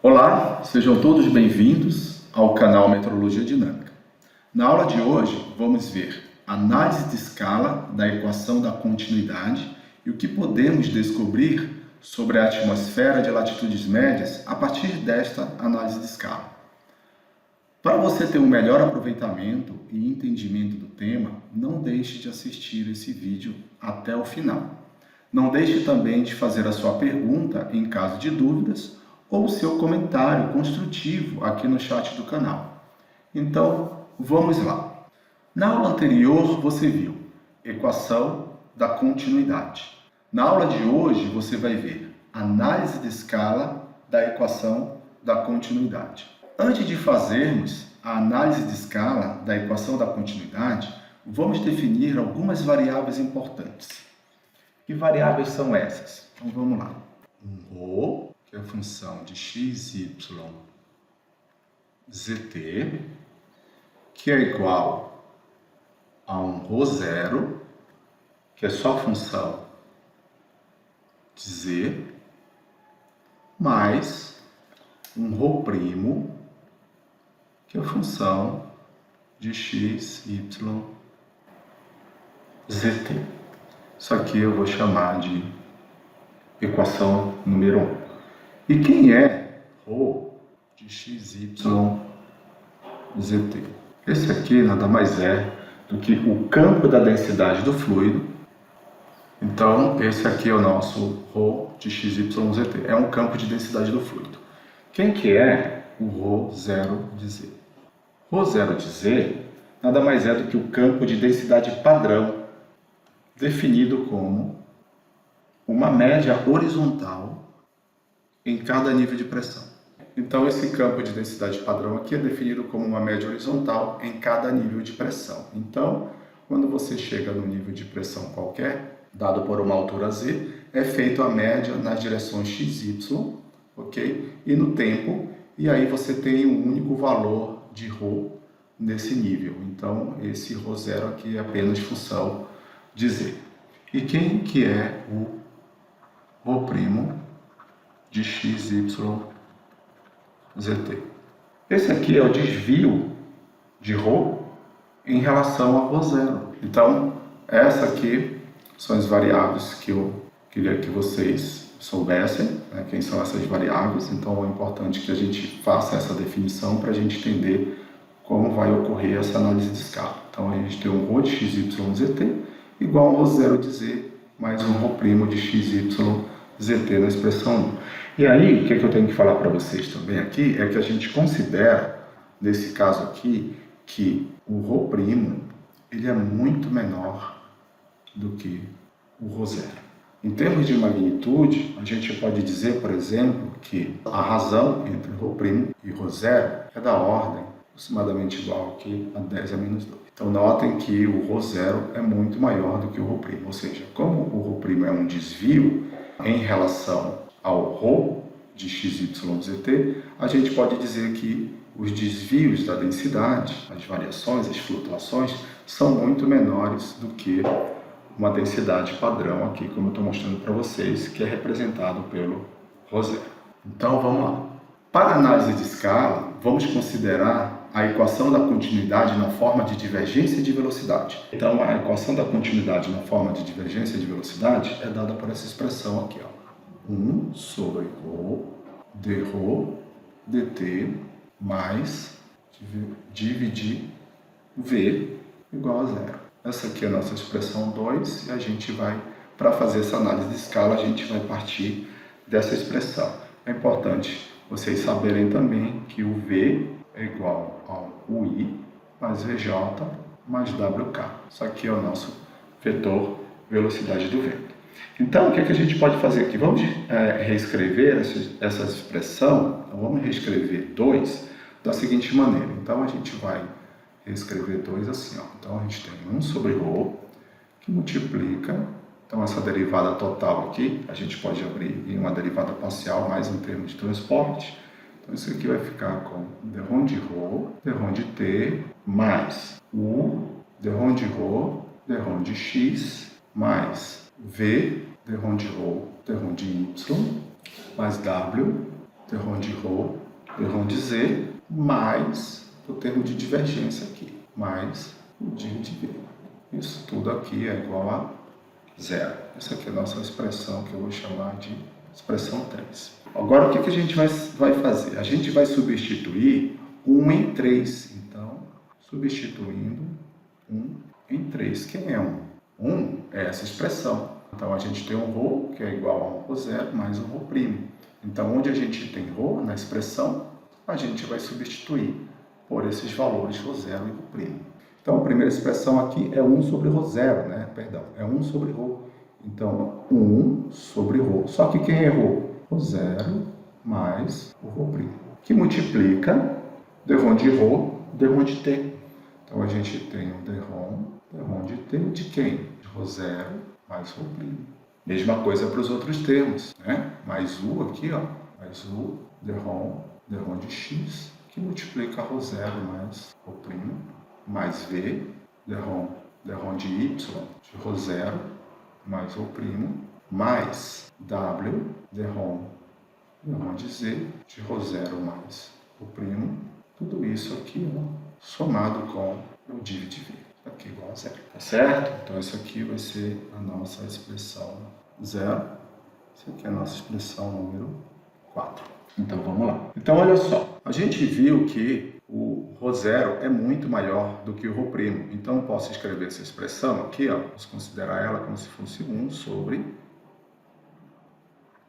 Olá, sejam todos bem-vindos ao canal Metrologia Dinâmica. Na aula de hoje, vamos ver análise de escala da equação da continuidade e o que podemos descobrir sobre a atmosfera de latitudes médias a partir desta análise de escala. Para você ter um melhor aproveitamento e entendimento do tema, não deixe de assistir esse vídeo até o final. Não deixe também de fazer a sua pergunta em caso de dúvidas ou seu comentário construtivo aqui no chat do canal. Então, vamos lá. Na aula anterior, você viu equação da continuidade. Na aula de hoje, você vai ver análise de escala da equação da continuidade. Antes de fazermos a análise de escala da equação da continuidade, vamos definir algumas variáveis importantes. Que variáveis são essas? Então, vamos lá. Rho, que é a função de x, y, zt, que é igual a um ρ0, que é só a função de z, mais um ρ', que é a função de x, y, zt. Isso aqui eu vou chamar de equação número 1. E quem é ρ de x, y, zt? Esse aqui nada mais é do que o campo da densidade do fluido. Então, esse aqui é o nosso ρ de x, y, zt. É um campo de densidade do fluido. Quem que é o ρ0 de z? ρ0 de z nada mais é do que o campo de densidade padrão, definido como uma média horizontal em cada nível de pressão. Então, esse campo de densidade padrão aqui é definido como uma média horizontal em cada nível de pressão. Então, quando você chega no nível de pressão qualquer, dado por uma altura z, é feita a média nas direções x, y, ok? E no tempo, e aí você tem um único valor de ρ nesse nível. Então, esse ρ0 aqui é apenas função de z. E quem que é o ρ' de x, y, zt? Esse aqui é o desvio de ρ em relação a ρ0. Então, essa aqui são as variáveis que eu queria que vocês soubessem, né, quem são essas variáveis. Então, é importante que a gente faça essa definição para a gente entender como vai ocorrer essa análise de escala. Então, a gente tem um ρ de x, y, zt igual a ρ0 de z mais um ρ' de x, y, zt na expressão 1. E aí, o que eu tenho que falar para vocês também aqui é que a gente considera, nesse caso aqui, que o ρ' ele é muito menor do que o ρ0. Em termos de magnitude, a gente pode dizer, por exemplo, que a razão entre ρ' e ρ0 é da ordem aproximadamente igual aqui a 10 a menos 2. Então, notem que o ρ0 é muito maior do que o ρ', ou seja, como o ρ' é um desvio em relação ao ρ de x, y, zt, a gente pode dizer que os desvios da densidade, as variações, as flutuações, são muito menores do que uma densidade padrão aqui, como eu estou mostrando para vocês, que é representado pelo ρ0. Então, vamos lá. Para a análise de escala, vamos considerar a equação da continuidade na forma de divergência de velocidade. Então, a equação da continuidade na forma de divergência de velocidade é dada por essa expressão aqui, ó. 1 sobre ρ d ρ dt mais dividir v igual a zero. Essa aqui é a nossa expressão 2 e a gente vai, para fazer essa análise de escala, a gente vai partir dessa expressão. É importante vocês saberem também que o v é igual ao ui mais vj mais wk. Isso aqui é o nosso vetor velocidade do vento. Então, o que a gente pode fazer aqui? Vamos reescrever essa expressão. Então, vamos reescrever 2 da seguinte maneira. Então, a gente vai reescrever 2 assim, ó. Então, a gente tem 1 sobre ρ, que multiplica. Então, essa derivada total aqui, a gente pode abrir em uma derivada parcial, mais em termos de transporte. Então, isso aqui vai ficar com dρ de ρ, dρ de t, mais u, dρ de ρ, dρ de x, mais v, dρ de ρ, dρ de y, mais w, derrom de ρ, derrom de z, mais o termo de divergência aqui, mais o div de v. Isso tudo aqui é igual a zero. Essa aqui é a nossa expressão que eu vou chamar de expressão 3. Agora, o que a gente vai fazer? A gente vai substituir 1 em 3. Então, substituindo 1 em 3. Quem é 1? 1 é essa expressão. Então, a gente tem um ρ, que é igual a 1 ρ0, mais um ρ'. Então, onde a gente tem ρ na expressão, a gente vai substituir por esses valores ρ0 e ρ'. Então, a primeira expressão aqui é 1 sobre ρ0, né? Perdão, é 1 sobre ρ. Então, 1 sobre ρ. Só que quem é ρ? ρ0 mais o ρ', que multiplica derrom de ρ, derrom de t. Então, a gente tem o derrom de t de quem? De ρ0 mais ρ'. Mesma coisa para os outros termos, né? Mais u aqui, ó, mais u, derrom de x, que multiplica ρ0 mais ρ', mais v, derrom de y, de ρ0 mais ρ', mais w, derrom de z, de ρ0 mais ρ'. Tudo isso aqui, ó, somado com o div de v, aqui igual a zero, tá certo? Então, isso aqui vai ser a nossa expressão 0. Isso aqui é a nossa expressão número 4. Então, vamos lá. Então, olha só. A gente viu que o ρ0 é muito maior do que o ρ'. Então, eu posso escrever essa expressão aqui, ó, vamos considerar ela como se fosse 1 sobre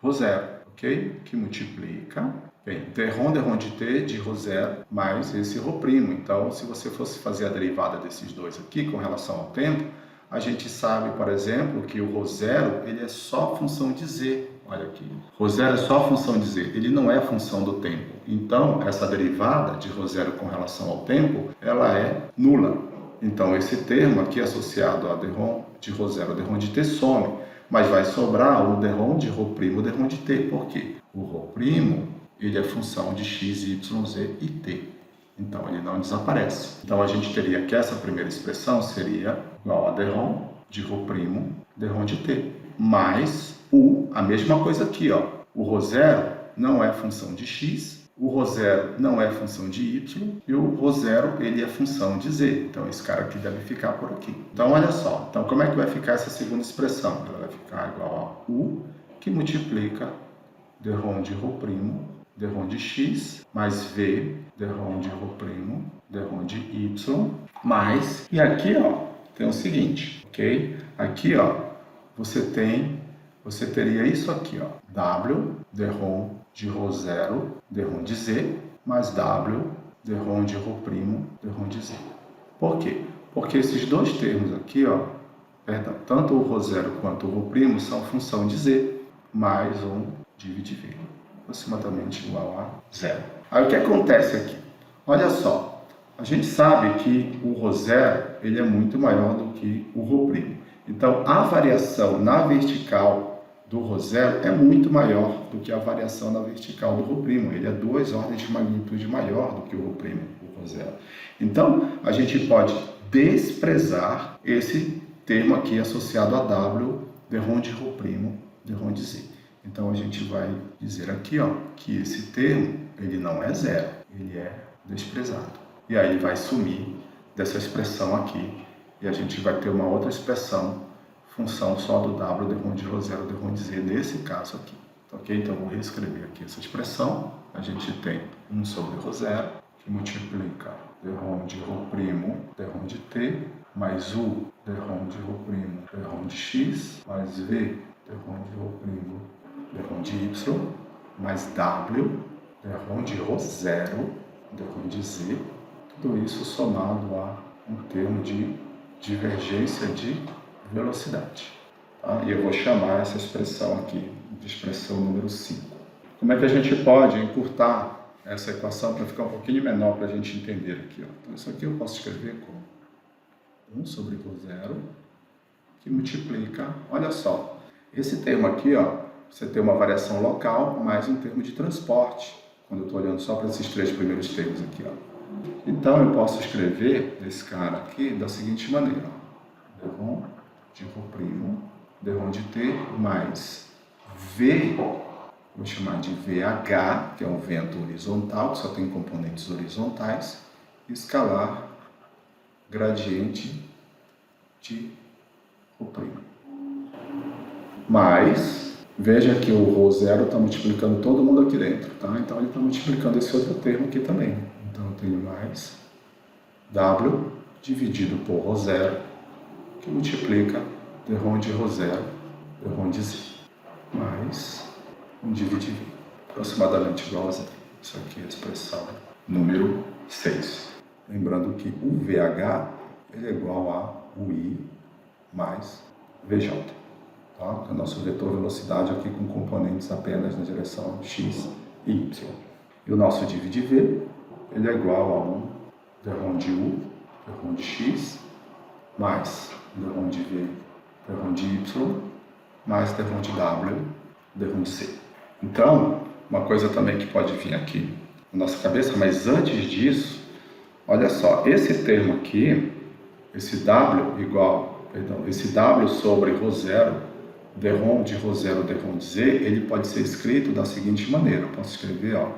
ρ0, ok? Que multiplica, bem, derrom de t de ρ0 mais esse ρ'. Então, se você fosse fazer a derivada desses dois aqui com relação ao tempo, a gente sabe, por exemplo, que o ρ0 ele é só função de z. Olha aqui. ρ0 é só função de z, ele não é função do tempo. Então, essa derivada de ρ0 com relação ao tempo, ela é nula. Então, esse termo aqui associado a derrom de ρ0, derrom de t some, mas vai sobrar o derrom de ρ', o derrom de t. Por quê? O ρ' ele é função de x, y, z e t. Então, ele não desaparece. Então, a gente teria que essa primeira expressão seria igual a derrom de ρ', derrom de t, mais a mesma coisa aqui, ó. O ρ0 não é função de x, o ρ0 não é função de y, e o ρ0 ele é função de z. Então, esse cara aqui deve ficar por aqui. Então, olha só. Então, como é que vai ficar essa segunda expressão? Ela vai ficar igual a u, que multiplica derrom de ρ', derrom de x, mais v, derrom de ρ', derrom de y, mais... E aqui, ó, tem o seguinte, ok? Aqui, ó, você teria isso aqui, ó, w, derrom de ρ0, derrom de z, mais w, derrom de ρ', derrom de z. Por quê? Porque esses dois termos aqui, ó, perdão, tanto o ρ0 quanto o ρ' são função de z, mais um div de v, aproximadamente igual a zero. Aí o que acontece aqui? Olha só, a gente sabe que o ρ0 ele é muito maior do que o ρ'. Então, a variação na vertical do ρ0 é muito maior do que a variação na vertical do ρ'. Ele é 2 ordens de magnitude maior do que o ρ', o ρ0. Então, a gente pode desprezar esse termo aqui associado a w, derrom de ρ', derrom de z. Então, a gente vai dizer aqui, ó, que esse termo ele não é zero, ele é desprezado. E aí ele vai sumir dessa expressão aqui e a gente vai ter uma outra expressão, função só do w, derrom de ρ0, derrom de z, nesse caso aqui. Ok? Então, eu vou reescrever aqui essa expressão. A gente tem 1 sobre ρ0, que multiplica derrom de ρ', derrom de t, mais u, derrom de ρ', derrom de x, mais v, derrom de ρ', derrom de y, mais w, derrom de ρ0, derrom de z, tudo isso somado a um termo de divergência de velocidade. Tá? E eu vou chamar essa expressão aqui de expressão número 5. Como é que a gente pode encurtar essa equação para ficar um pouquinho menor para a gente entender aqui? Ó. Então, isso aqui eu posso escrever como 1 sobre ρ0, que multiplica, olha só, esse termo aqui, ó, você tem uma variação local mais um termo de transporte, quando eu estou olhando só para esses 3 primeiros termos aqui, ó. Então, eu posso escrever esse cara aqui da seguinte maneira, ó. Derrom de ρ', derrom de t, mais v vou chamar de VH, que é um vento horizontal, que só tem componentes horizontais, e escalar gradiente de Rho'. Mas, veja que o Rho0 está multiplicando todo mundo aqui dentro, tá? Então ele está multiplicando esse outro termo aqui também. Então eu tenho mais W dividido por Rho0, que multiplica d de Rho0, d de Z, mais 1 dividido V, aproximadamente igual a zero. Isso aqui é a expressão número 6. Lembrando que o VH ele é igual a UI mais VJ. Tá? É o nosso vetor velocidade aqui com componentes apenas na direção x e y. E o nosso div de v ele é igual a 1 d de u, d de x, mais d de v, d de y, mais d de w, d de c. Então, uma coisa também que pode vir aqui na nossa cabeça, mas antes disso, olha só, esse termo aqui, esse w igual, esse w sobre Rho0, d de Rho0, d de z, ele pode ser escrito da seguinte maneira. Eu posso escrever, ó,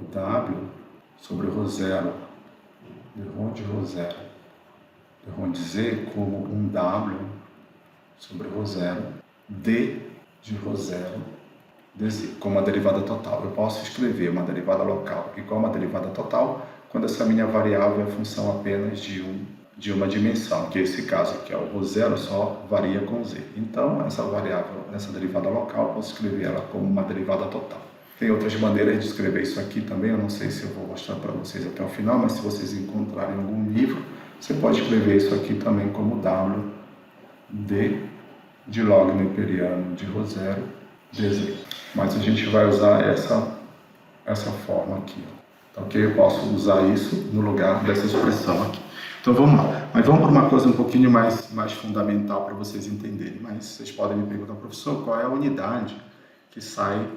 o w sobre Rho0, d de Rho0, d de z, como um w sobre Rho0, d de Rho0, dz, como uma derivada total. Eu posso escrever uma derivada local igual a uma derivada total quando essa minha variável é função apenas de uma dimensão, que é esse caso aqui, o Rho0 só varia com z. Então, essa variável, essa derivada local, eu posso escrever ela como uma derivada total. Tem outras maneiras de escrever isso aqui também, eu não sei se eu vou mostrar para vocês até o final, mas se vocês encontrarem algum livro, você pode escrever isso aqui também como w d de log neperiano de Rho0 dz. Mas a gente vai usar essa forma aqui. Tá, ok? Eu posso usar isso no lugar dessa expressão aqui. Então vamos lá. Mas vamos para uma coisa um pouquinho mais fundamental para vocês entenderem. Mas vocês podem me perguntar, professor, qual é a unidade que sai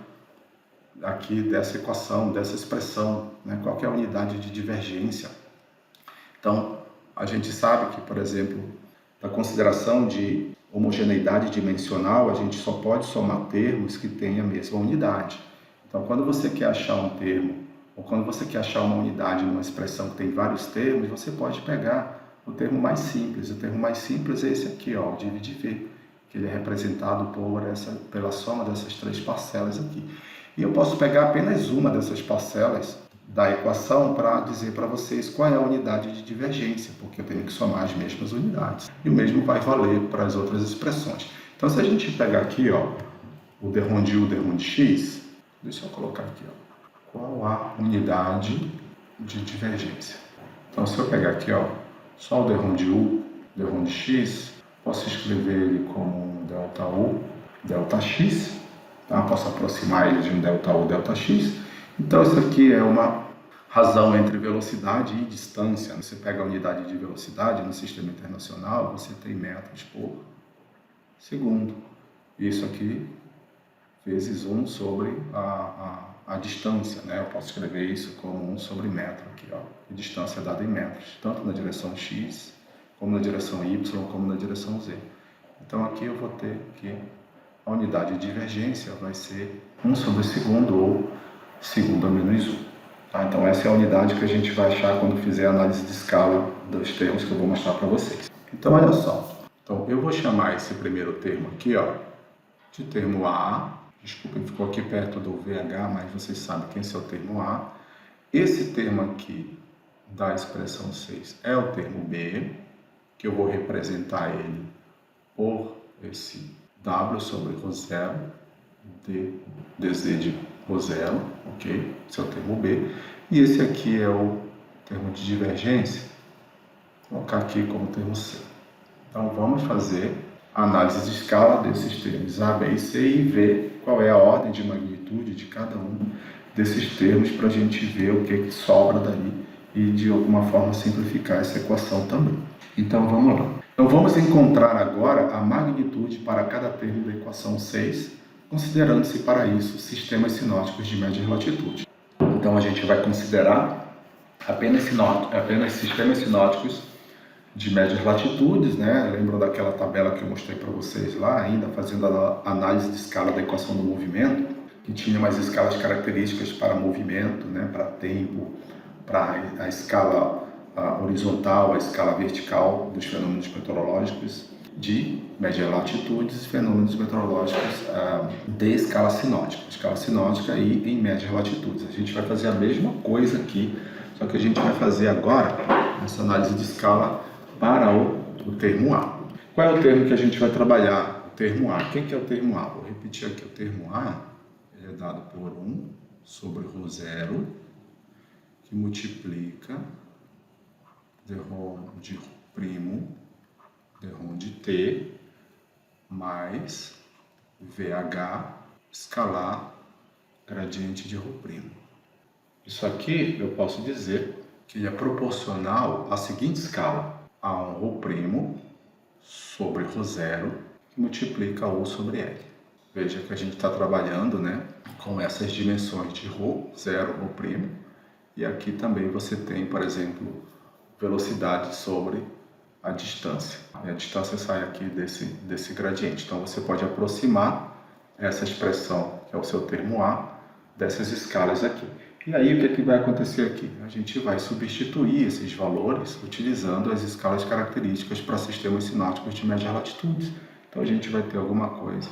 aqui dessa equação, dessa expressão, né? Qual que é a unidade de divergência? Então, a gente sabe que, por exemplo, da consideração de homogeneidade dimensional, a gente só pode somar termos que têm a mesma unidade. Então, quando você quer achar um termo, ou quando você quer achar uma unidade numa expressão que tem vários termos, você pode pegar o termo mais simples. O termo mais simples é esse aqui, ó, o div de v, que ele é representado pela soma dessas três parcelas aqui. E eu posso pegar apenas uma dessas parcelas da equação para dizer para vocês qual é a unidade de divergência, porque eu tenho que somar as mesmas unidades. E o mesmo vai valer para as outras expressões. Então, se a gente pegar aqui, ó, o d de u, d de x, deixa eu colocar aqui, ó, qual a unidade de divergência. Então, se eu pegar aqui, ó, só o d de u, d de x, posso escrever ele como um delta u, delta x, tá? Posso aproximar ele de um delta u, delta x. Então, isso aqui é uma razão entre velocidade e distância. Você pega a unidade de velocidade no sistema internacional, você tem metros por segundo. Isso aqui vezes 1 sobre a distância, né? Eu posso escrever isso como 1 sobre metro aqui, ó. E distância é dada em metros, tanto na direção x, como na direção y, como na direção z. Então, aqui eu vou ter que a unidade de divergência vai ser 1 sobre segundo ou segundo a menos 1. Tá? Então, essa é a unidade que a gente vai achar quando fizer a análise de escala dos termos que eu vou mostrar para vocês. Então, olha só. Então, eu vou chamar esse primeiro termo aqui, ó, de termo A. Desculpem, ficou aqui perto do VH, mas vocês sabem que esse é o termo A. Esse termo aqui da expressão 6 é o termo B, que eu vou representar ele por esse W sobre Rho0, dz de Rho0, ok? Esse é o termo B. E esse aqui é o termo de divergência. Vou colocar aqui como termo C. Então, vamos fazer a análise de escala desses termos A, B e C e ver qual é a ordem de magnitude de cada um desses termos para a gente ver o que sobra daí e, de alguma forma, simplificar essa equação também. Então, vamos lá. Então, vamos encontrar agora a magnitude para cada termo da equação 6, considerando-se para isso sistemas sinóticos de média latitude. Então, a gente vai considerar apenas sistemas sinóticos de médias latitudes, né? Lembram daquela tabela que eu mostrei para vocês lá, ainda fazendo a análise de escala da equação do movimento? que tinha umas escalas características para movimento, né, para tempo, para a escala horizontal, a escala vertical dos fenômenos meteorológicos de médias latitudes e fenômenos meteorológicos de escala sinótica e em médias latitudes. A gente vai fazer a mesma coisa aqui, só que a gente vai fazer agora essa análise de escala para o termo A. Qual é o termo que a gente vai trabalhar? O termo A. Quem que é o termo A? Vou repetir aqui. O termo A ele é dado por 1 sobre ρ0, que multiplica dρ de ρ', dρ de t, mais VH escalar gradiente de ρ'. Isso aqui eu posso dizer que ele é proporcional à seguinte escala: a um ρ' sobre ρ0, que multiplica U sobre L. Veja que a gente está trabalhando, né, com essas dimensões de ρ0, ρ', e aqui também você tem, por exemplo, velocidade sobre a distância. E a distância sai aqui desse gradiente. Então você pode aproximar essa expressão, que é o seu termo A, dessas escalas aqui. E aí o que vai acontecer aqui? A gente vai substituir esses valores utilizando as escalas características para sistemas sinóticos de médias latitudes. Então a gente vai ter alguma coisa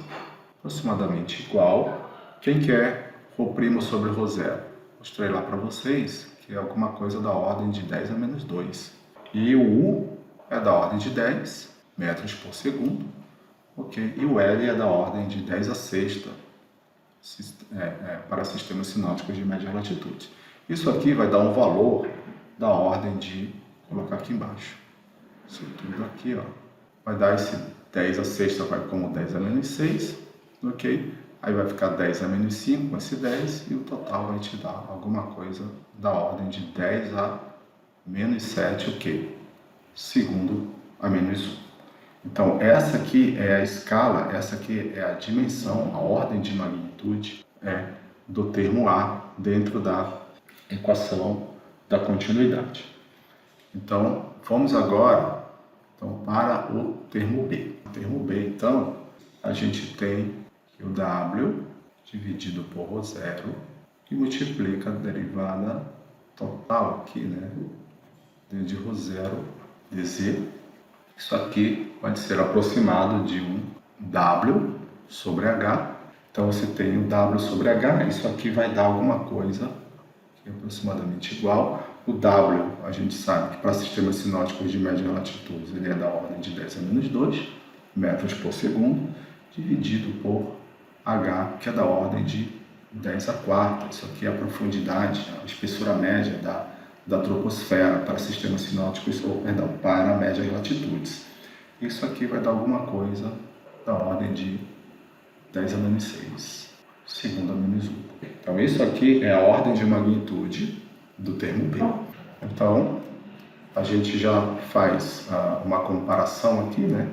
aproximadamente igual. Quem quer ρ' sobre ρ0? Mostrei lá para vocês que é alguma coisa da ordem de 10 a menos 2. E o U é da ordem de 10 metros por segundo, ok? E o L é da ordem de 10 a sexta para sistemas sinóticos de média latitude. Isso aqui vai dar um valor da ordem de, vou colocar aqui embaixo, isso tudo aqui, ó, vai dar esse 10 a sexta vai como 10 a menos 6, ok? Aí vai ficar 10 a menos 5 com esse 10 e o total vai te dar alguma coisa da ordem de 10 a menos 7, o quê? Segundo a menos 1. Então, essa aqui é a escala, essa aqui é a dimensão, a ordem de magnitude do termo A dentro da equação da continuidade. Então, vamos agora para o termo B. O termo B, então, a gente tem o W dividido por ρ0, que multiplica a derivada total aqui, né, de ρ0 dz. Isso aqui pode ser aproximado de um W sobre H. Então você tem o W sobre H, isso aqui vai dar alguma coisa que é aproximadamente igual. O W, a gente sabe que para sistemas sinóticos de média latitude, ele é da ordem de 10 a menos 2 metros por segundo, dividido por H, que é da ordem de 10 a quarta. Isso aqui é a profundidade, a espessura média da troposfera para sistemas sinóticos, para médias latitudes. Isso aqui vai dar alguma coisa da ordem de 10 a menos 6, segundo a menos 1. Então, isso aqui é a ordem de magnitude do termo B. Então, a gente já faz uma comparação aqui, né?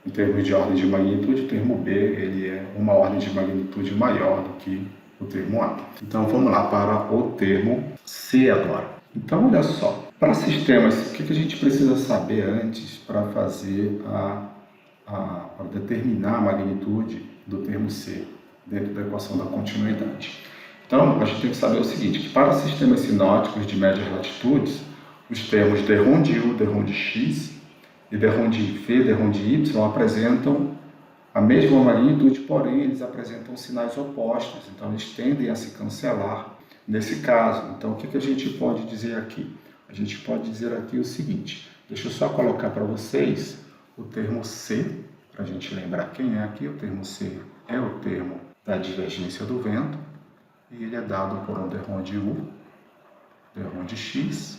Em termos de ordem de magnitude, o termo B ele é uma ordem de magnitude maior do que o termo A. Então, vamos lá para o termo C agora. Então, olha só, para sistemas, o que a gente precisa saber antes para fazer para determinar a magnitude do termo C dentro da equação da continuidade? Então, a gente tem que saber o seguinte, que para sistemas sinóticos de médias latitudes, os termos dρ de U, dρ de X e dρ de V, dρ de Y apresentam a mesma magnitude, porém eles apresentam sinais opostos, então eles tendem a se cancelar nesse caso. Então, o que a gente pode dizer aqui? A gente pode dizer aqui o seguinte, deixa eu só colocar para vocês o termo C, para a gente lembrar quem é aqui. O termo C é o termo da divergência do vento, e ele é dado por um dρ de U, dρ de X,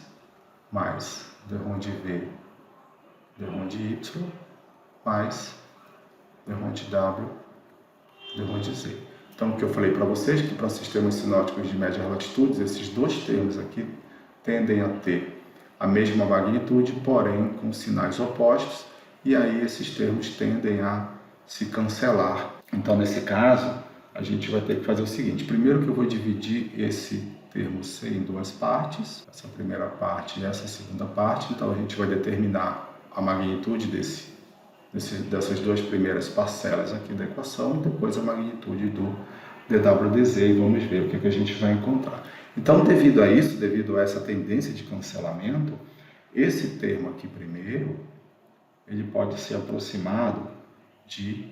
mais dρ de V, dρ de Y, mais dρ de W, dρ de Z. Então, o que eu falei para vocês, que para sistemas sinóticos de médias latitudes, esses dois termos aqui tendem a ter a mesma magnitude, porém com sinais opostos, e aí esses termos tendem a se cancelar. Então, nesse caso, a gente vai ter que fazer o seguinte, primeiro que eu vou dividir esse termo C em duas partes, essa primeira parte e essa segunda parte, então a gente vai determinar a magnitude dessas duas primeiras parcelas aqui da equação, e depois a magnitude do DWDZ e vamos ver o que a gente vai encontrar. Então, devido a isso, devido a essa tendência de cancelamento, esse termo aqui primeiro, ele pode ser aproximado de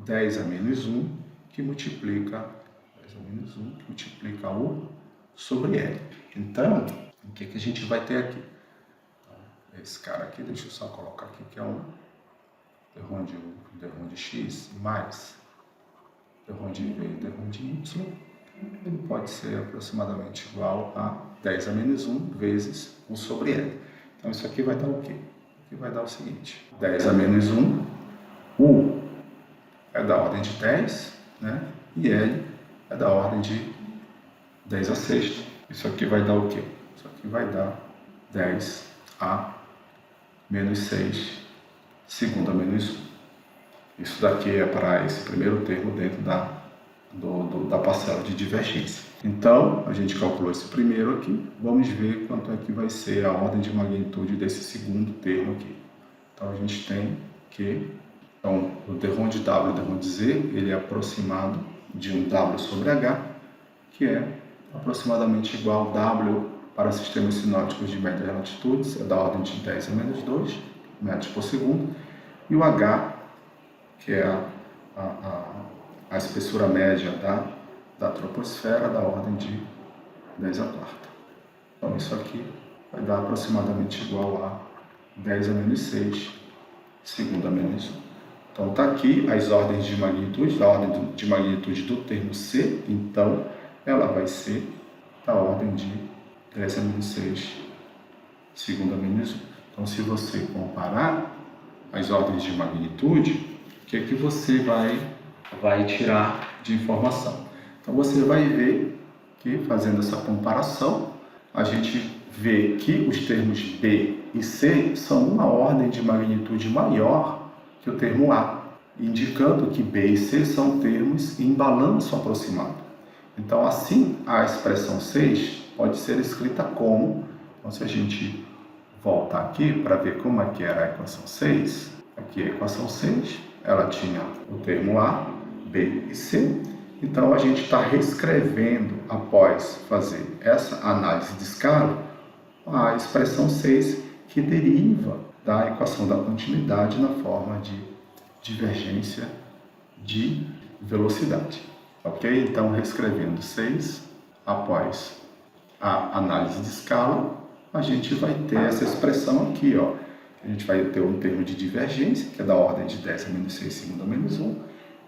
10 a menos 1, que multiplica 10 a menos 1, que multiplica U sobre L. Então, o que a gente vai ter aqui? Esse cara aqui, deixa eu só colocar aqui, que é um derrom de U, derrom de X, mais derrom de V, derrom de Y, ele pode ser aproximadamente igual a 10 a menos 1 vezes 1 sobre L. Então, isso aqui vai dar o quê? Aqui vai dar o seguinte, 10 a menos 1, U é da ordem de 10, né? E L é da ordem de 10 a sexta. Isso aqui vai dar o quê? Isso aqui vai dar 10 a menos 6, segunda menos 1. Isso daqui é para esse primeiro termo dentro da parcela de divergência. Então, a gente calculou esse primeiro aqui. Vamos ver quanto é que vai ser a ordem de magnitude desse segundo termo aqui. Então, a gente tem que... Então, o derrom de W e o derrom de Z, ele é aproximado de um W sobre H, que é aproximadamente igual a W para sistemas sinóticos de médias latitudes, é da ordem de 10 a menos 2 metros por segundo, e o H, que é a espessura média da troposfera, da ordem de 10 a quarta. Então, isso aqui vai dar aproximadamente igual a 10 a menos 6, segundo a menos 1. Então, está aqui as ordens de magnitude, a ordem de magnitude do termo C, então, ela vai ser da ordem de 10 a menos 6, segundo a menos 1. Então, se você comparar as ordens de magnitude, o que é que você vai tirar de informação? Então, você vai ver que, fazendo essa comparação, a gente vê que os termos B e C são uma ordem de magnitude maior que o termo A, indicando que B e C são termos em balanço aproximado. Então, assim, a expressão 6 pode ser escrita como... Então, se a gente voltar aqui para ver como é que era a equação 6, aqui a equação 6, ela tinha o termo A, B e C. Então, a gente está reescrevendo, após fazer essa análise de escala, a expressão 6, que deriva da equação da continuidade na forma de divergência de velocidade. Ok? Então, reescrevendo 6, após a análise de escala, a gente vai ter essa expressão aqui, ó. A gente vai ter um termo de divergência, que é da ordem de 10 a menos 6, segundo a menos 1,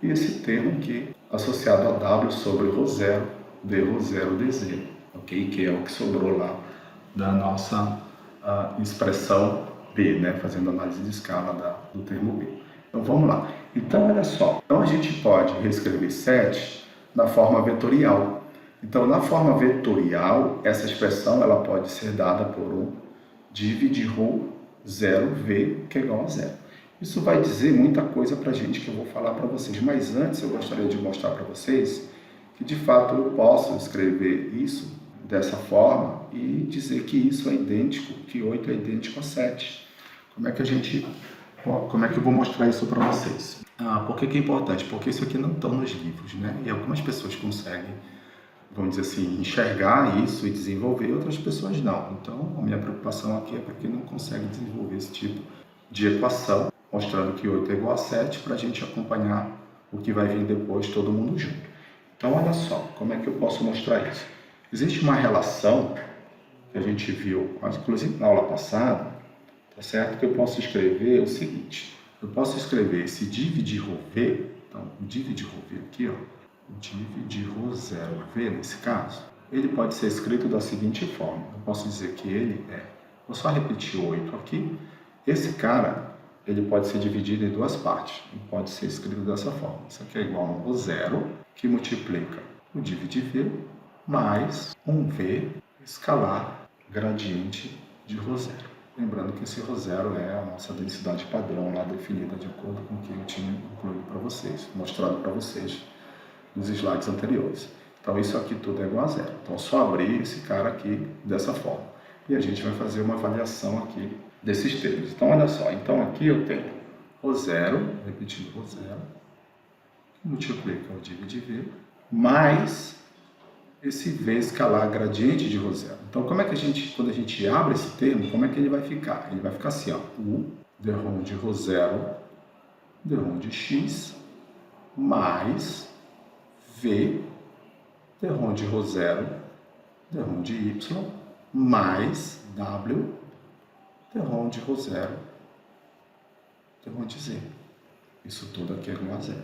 e esse termo aqui, associado a W sobre ρ0, dρ0 dz, ok? Que é o que sobrou lá da nossa expressão B, né? Fazendo análise de escala do termo B. Então, vamos lá. Então, olha só. Então, a gente pode reescrever 7 na forma vetorial. Então, na forma vetorial, essa expressão ela pode ser dada por um div de ρ0v, que é igual a 0. Isso vai dizer muita coisa para a gente que eu vou falar para vocês. Mas antes, eu gostaria de mostrar para vocês que, de fato, eu posso escrever isso dessa forma e dizer que isso é idêntico, que 8 é idêntico a 7. Como é que eu vou mostrar isso para vocês? Por que é importante? Porque isso aqui não está nos livros, né? E algumas pessoas conseguem, vamos dizer assim, enxergar isso e desenvolver, e outras pessoas não. Então, a minha preocupação aqui é para quem não consegue desenvolver esse tipo de equação, mostrando que 8 é igual a 7, para a gente acompanhar o que vai vir depois, todo mundo junto. Então, olha só, como é que eu posso mostrar isso? Existe uma relação que a gente viu, inclusive na aula passada, tá certo? Que eu posso escrever o seguinte, eu posso escrever esse div de ρv, então o div de ρv aqui, ó, o div de ρ0v nesse caso, ele pode ser escrito da seguinte forma, eu posso dizer que ele vou só repetir o 8 aqui, esse cara, ele pode ser dividido em duas partes, ele pode ser escrito dessa forma, isso aqui é igual a um ρ0, que multiplica o div de v, mais um v escalar gradiente de ρ0. Lembrando que esse ρ0 é a nossa densidade padrão lá definida de acordo com o que eu tinha incluído para vocês, mostrado para vocês nos slides anteriores. Então isso aqui tudo é igual a 0. Então só abrir esse cara aqui dessa forma. E a gente vai fazer uma avaliação aqui desses termos. Então olha só, então aqui eu tenho ρ0, repetindo ρ0, que multiplica o div de v, mais esse V escalar gradiente de ρ0. Então, como é que quando a gente abre esse termo, como é que ele vai ficar? Ele vai ficar assim, ó, U dρ de ρ0, dρ de x, mais V dρ de ρ0, dρ de y, mais W dρ de ρ0, dρ de z. Isso tudo aqui é igual a zero.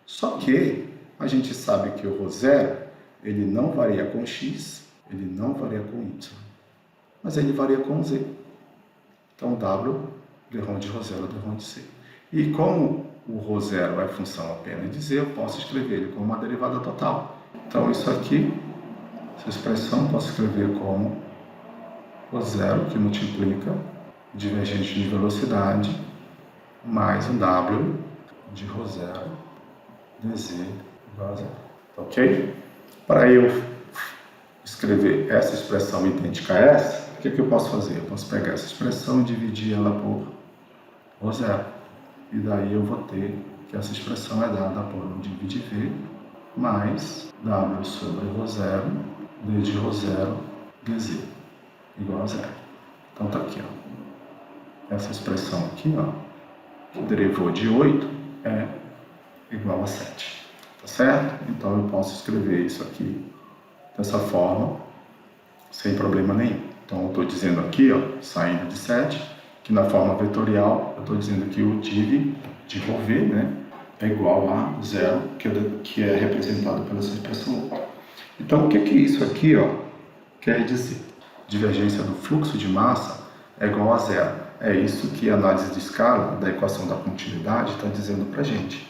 Só que a gente sabe que o ρ0, ele não varia com x, ele não varia com y, mas ele varia com z. Então, W dρ de ρ0, dρ de z. E como o ρ0 é função apenas de z, eu posso escrever ele como uma derivada total. Então, isso aqui, essa expressão, posso escrever como ρ0, que multiplica divergente de velocidade, mais um W de ρ0 dz igual a zero. Ok? Para eu escrever essa expressão idêntica a essa, o que eu posso fazer? Eu posso pegar essa expressão e dividir ela por ρ0. E daí eu vou ter que essa expressão é dada por um divide V mais W sobre ρ0 d de ρ0 dz igual a zero. Então tá aqui, ó. Essa expressão aqui, ó, que derivou de 8 é igual a 7. Tá certo? Então eu posso escrever isso aqui dessa forma, sem problema nenhum. Então eu estou dizendo aqui, ó, saindo de 7, que na forma vetorial eu estou dizendo que o div de ρv, né, é igual a zero, que é representado pela essa expressão 8. Então o que isso aqui, ó, quer dizer? Divergência do fluxo de massa é igual a zero. É isso que a análise de escala da equação da continuidade está dizendo para a gente.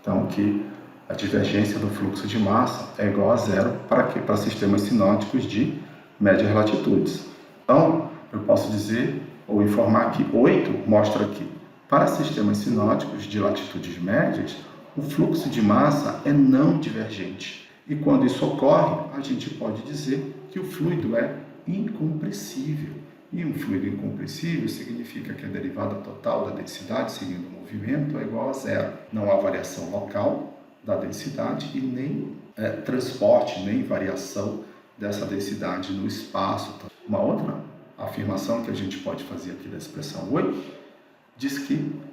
Então, que a divergência do fluxo de massa é igual a zero para quê? Para sistemas sinóticos de médias latitudes. Então, eu posso dizer ou informar que 8 mostra que para sistemas sinóticos de latitudes médias, o fluxo de massa é não divergente. E quando isso ocorre, a gente pode dizer que o fluido é incompressível. E um fluido incompressível significa que a derivada total da densidade seguindo o movimento é igual a zero. Não há variação local da densidade e nem transporte, nem variação dessa densidade no espaço. Uma outra afirmação que a gente pode fazer aqui da expressão 8,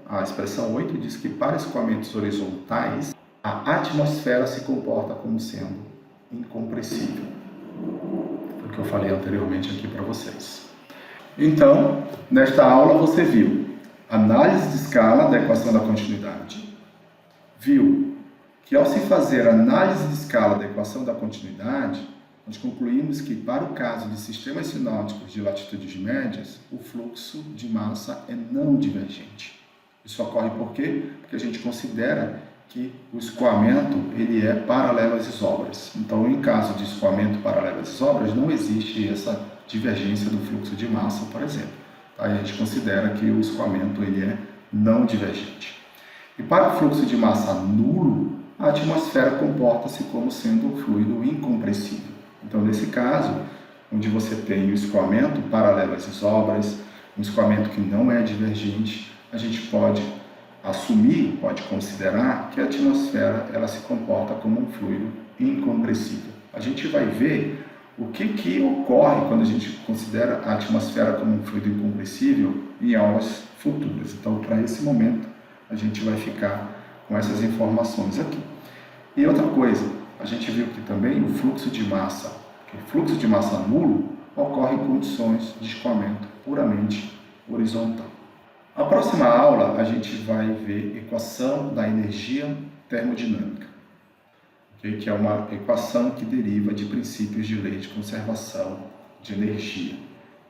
a expressão 8 diz que para escoamentos horizontais, a atmosfera se comporta como sendo incompressível. Foi o que eu falei anteriormente aqui para vocês. Então, nesta aula você viu análise de escala da equação da continuidade, viu que ao se fazer análise de escala da equação da continuidade, nós concluímos que para o caso de sistemas sinóticos de latitudes médias, o fluxo de massa é não divergente. Isso ocorre por quê? Porque a gente considera que o escoamento ele é paralelo às isóbaras. Então, em caso de escoamento paralelo às isóbaras, não existe essa divergência do fluxo de massa, por exemplo. Aí a gente considera que o escoamento ele é não divergente. E para o fluxo de massa nulo, a atmosfera comporta-se como sendo um fluido incompressível. Então, nesse caso, onde você tem o escoamento paralelo às isóbaras, um escoamento que não é divergente, a gente pode assumir, pode considerar que a atmosfera ela se comporta como um fluido incompressível. A gente vai ver o que ocorre quando a gente considera a atmosfera como um fluido incompressível em aulas futuras. Então, para esse momento, a gente vai ficar com essas informações aqui. E outra coisa, a gente viu que também o fluxo de massa nulo ocorre em condições de escoamento puramente horizontal. Na próxima aula, a gente vai ver equação da energia termodinâmica, que é uma equação que deriva de princípios de lei de conservação de energia.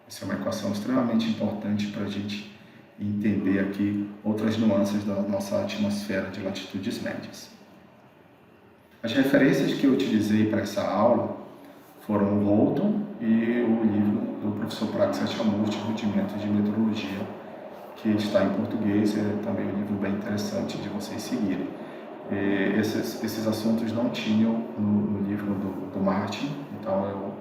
Essa é uma equação extremamente importante para a gente entender aqui outras nuances da nossa atmosfera de latitudes médias. As referências que eu utilizei para essa aula foram o Holton e o livro do professor Praxedes Sachamurti, Rudimentos de Meteorologia, que está em português, é também um livro bem interessante de vocês seguirem. Esses assuntos não tinham no livro do Martin, então eu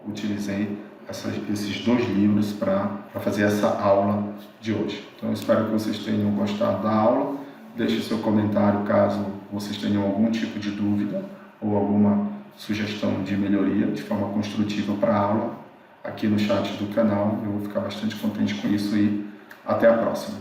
utilizei esses dois livros para fazer essa aula de hoje. Então eu espero que vocês tenham gostado da aula. Deixe seu comentário caso vocês tenham algum tipo de dúvida ou alguma sugestão de melhoria de forma construtiva para a aula aqui no chat do canal. Eu vou ficar bastante contente com isso e até a próxima.